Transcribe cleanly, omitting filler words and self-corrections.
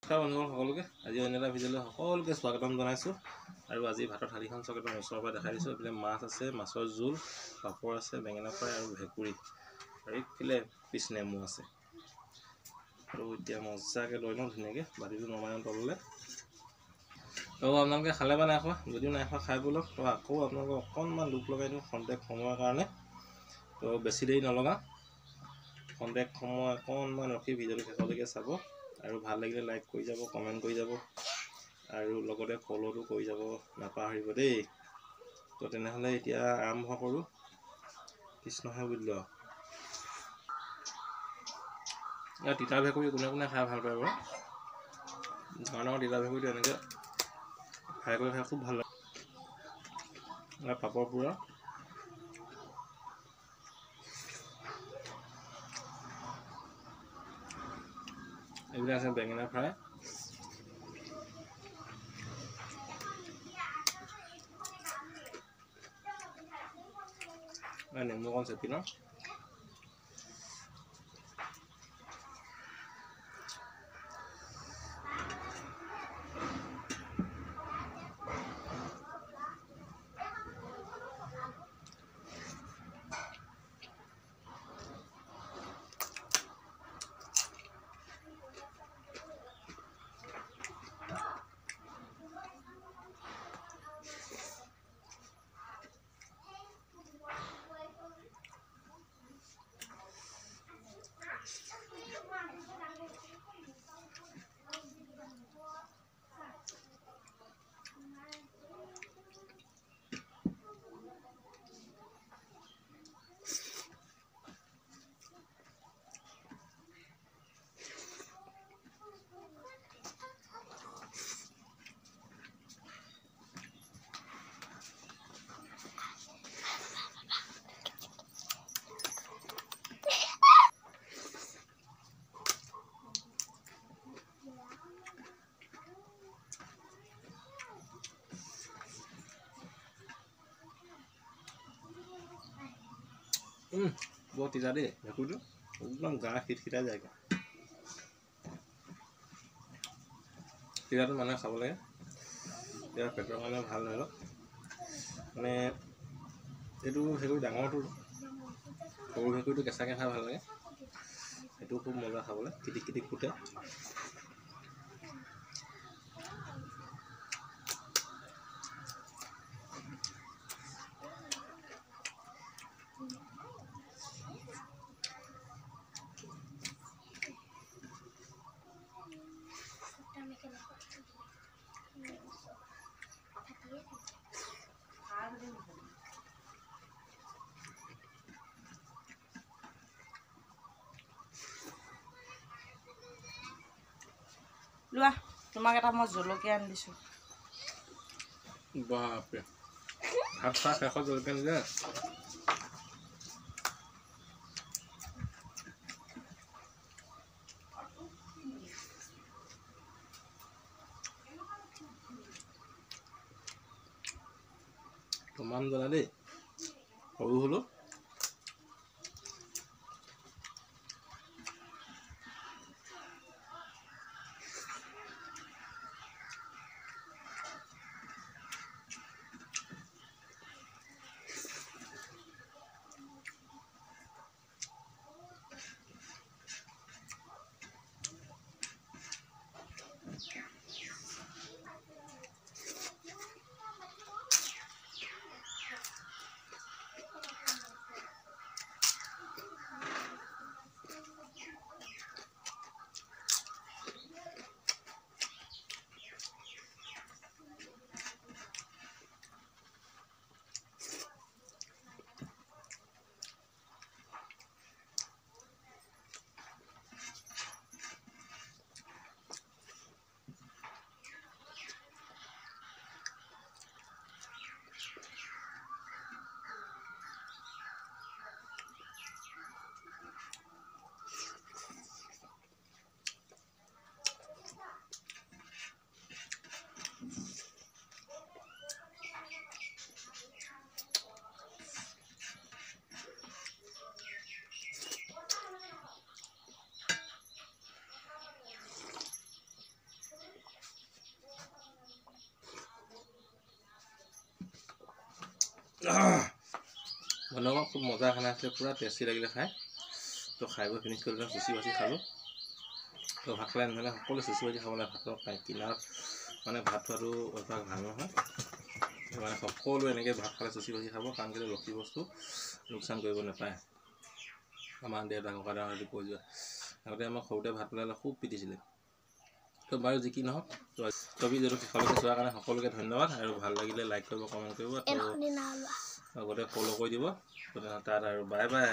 নমস্কাৰ বন্ধুসকল সকলোকে আজি অন্য এটা ভিডিঅ'লৈ সকলোকে স্বাগতম জনাইছোঁ আৰু আজি ভাতৰ থালিখন চকটৰ ওচৰৰ পৰা দেখাই দিছোঁ। এইফালে মাছ আছে, মাছৰ জোল, পাপৰ আছে, বেঙেনা ফ্ৰাই আৰু ভেকুৰী আৰু এইফালে পিছ নেমু আছে। আৰু এতিয়া মজাকৈ লৈ লওঁ ধুনীয়াকৈ বাতিটো নমাই লওঁ তললৈ। আৰু আপোনালোকে খালে বা নাই খোৱা, যদিও নাই খোৱা খাই ব'লক। তো আকৌ আপোনালোকক অকণমান লোক লগাই দিওঁ খন্তেক সময়ৰ কাৰণে। তো বেছি দেৰি নলগাওঁ, খন্তেক সময় অকণমান ৰখি ভিডিঅ'টো শেষলৈকে চাব আৰু ভাল লাগিলে লাইক কৰি যাব, কমেণ্ট কৰি যাব আৰু লগতে ফ'ল'টো কৰি যাব নাপাহৰিব দেই। তো তেনেহ'লে এতিয়া আৰম্ভ কৰোঁ। কৃষ্ণহে বুলিলো আৰু তিতা ভেকুৰী কোনে কোনে খাই ভাল পায় বাৰু? ডাঙৰ তিতা ভেকুৰীটো এনেকৈ ফ্ৰাই কৰি খাই খুব ভাল লাগে। আৰু পাপৰ পুৰা এইবিলাক আছে, বেঙেনা ফ্ৰাই, নেমু অকণ চেপি লওঁ। বৰ তিতা দেই ভেকুৰীটো, একদম গা খিটখিটাই যায়। তিতাটো মানুহে খাব লাগে, তেতিয়া পেটৰ কাৰণে ভাল ধৰি লওক। মানে এইটো ভেকুৰী ডাঙৰটো, সৰু ভেকুৰীটো কেঁচাকৈ খাই ভাল লাগে। সেইটো খুব মজা খাবলৈ, কিটিক কিটিক ফুটে। লোৱা, তোমাক এটা মই জলকীয়া আনি দিছোঁ। বাপৰে, ভাত খোৱা শেষত জলকীয়া নিদিয়ে। তমাম জ্বলা দেই, সৰু হ'লেও। বন্ধুসকল খুব মজা খানা আছিলে, পূৰা টেষ্টি লাগিলে খাই। তো খাই বৈ ফিনিছ কৰি চুচি বাচি খালোঁ। তো ভাত খালে নহ'লে সকলোৱে চুচি বাচি খাব লাগে। ভাতৰ কিনাৰত মানে ভাত খোৱাটো অভ্যাস ভাল নহয়, মানে সকলোৱে এনেকৈ ভাত খালে চুচি বাচি খাব, কাৰণ কেলৈ লক্ষী বস্তু লোকচান কৰিব নাপায়। আমাৰ দেউতা ককাদেউহঁতে কৈ যোৱা আগতে আমাক সৰুতে ভাত পেলালে খুব পিটিছিলে। তো বাৰু যি কি নহওক, তো ভিডিঅ'টো শেষলৈকে চোৱাৰ কাৰণে সকলোকে ধন্যবাদ। আৰু ভাল লাগিলে লাইক কৰিব, কমেণ্ট কৰিব, তো লগতে ফ'ল' কৰি দিব। তো তাত আৰু বাই বাই।